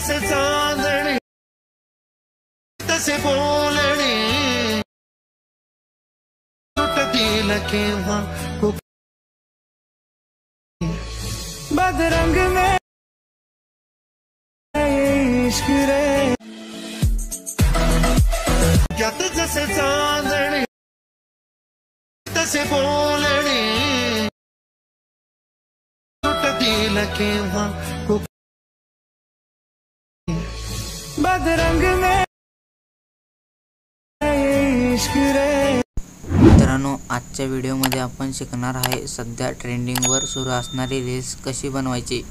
जसे चांदणे तसे बोलणे तुटतील केव्हा खूप बदरंग में इश्क रे यात जसे चांदणे तसे बोलणे तुटतील केव्हा खूप बदरंग में इश्क रे। मित्रांनो, आजच्या व्हिडिओमध्ये आपण शिकणार आहे सध्या ट्रेंडिंगवर सुरू असणारी रील्स कशी बनवायची।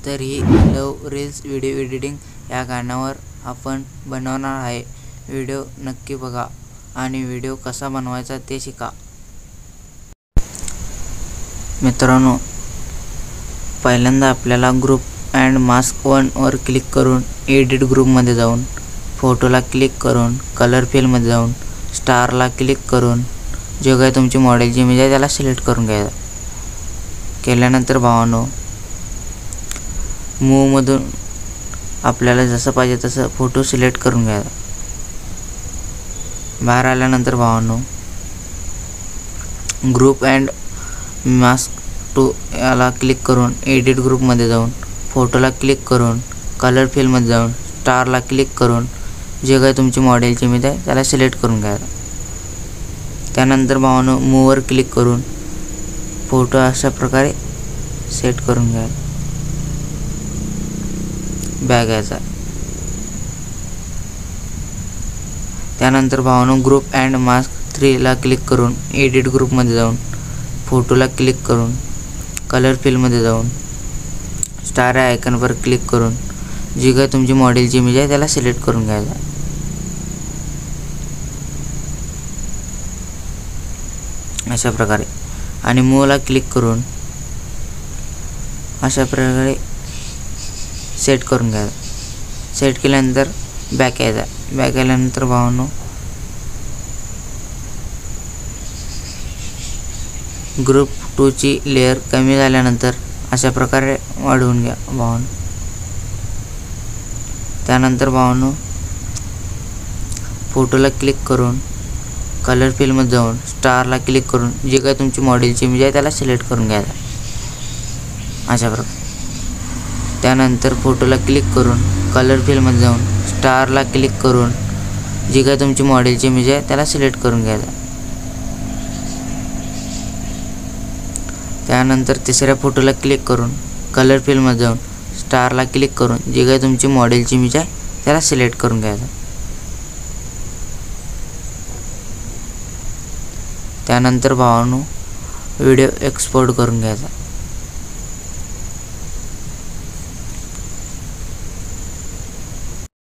तर ही लव रील्स व्हिडिओ एडिटिंग या गाण्यावर आपण बनवणार आहे। व्हिडिओ नक्की बघा आणि व्हिडिओ कसा बनवायचा ते शिका। मित्रांनो, पहिल्यांदा आपल्याला group and mask 1 were click करून एडिट ग्रुपमध्ये जाऊन फोटोला क्लिक करून कलर फिलमध्ये जाऊन स्टारला क्लिक करून जो काही तुमची मॉडेलची इमेज आहे त्याला सिलेक्ट करून घ्यायचा। केल्यानंतर भावांनो, मूव मधून आपल्याला जसं पाहिजे तसं फोटो सिलेक्ट करून घ्यायचा। बाहेर आल्यानंतर भावांनो, ग्रुप अँड मास्क 2 याला क्लिक करून एडिट ग्रुपमध्ये जाऊन फोटोला क्लिक करून कलर फिलमध्ये जाऊन स्टारला क्लिक करून जे काही तुमची मॉडेलची इमेज आहे त्याला सिलेक्ट करून घ्यायचा। त्यानंतर भावांनो, मूव वर क्लिक करून फोटो अशा प्रकारे सेट करून घ्यायचा, बॅक यायचा। त्यानंतर भावांनो, ग्रुप अँड मास्क 3 ला क्लिक करून एडिट ग्रुपमध्ये जाऊन फोटोला क्लिक करून कलर फिलमध्ये जाऊन स्टार या आयकॉनवर क्लिक करून जी काही तुमची मॉडेलची इमेज आहे त्याला सिलेक्ट करून घ्यायचा। अशा प्रकारे आणि मूवला क्लिक करून अशा प्रकारे सेट करून घ्यायचा। सेट केल्यानंतर बॅक यायचा। बॅक आल्यानंतर भावांनो, ग्रुप 2 ची लेयर कमी झाल्यानंतर अशा प्रकारे वाढवून घ्या भावांनो। त्यानंतर भावांनो, फोटोला क्लिक करून कलर फिलमध्ये जाऊन स्टारला क्लिक करून जे काही तुमची मॉडेलची इमेज आहे त्याला सिलेक्ट करून घ्यायचा अशा प्रकारे। त्यानंतर फोटोला क्लिक करून कलर फिलमध्ये जाऊन स्टारला क्लिक करून जी काही तुमची मॉडेलची इमेज आहे त्याला सिलेक्ट करून घ्यायचा। त्यानंतर तिसऱ्या फोटोला क्लिक करून कलर फिलमध्ये जाऊन स्टारला क्लिक करून जी काही तुमची मॉडेलची इमेज आहे त्याला सिलेक्ट करून घ्यायचा। त्यानंतर भावांनो, व्हिडिओ एक्सपोर्ट करून घ्यायचा।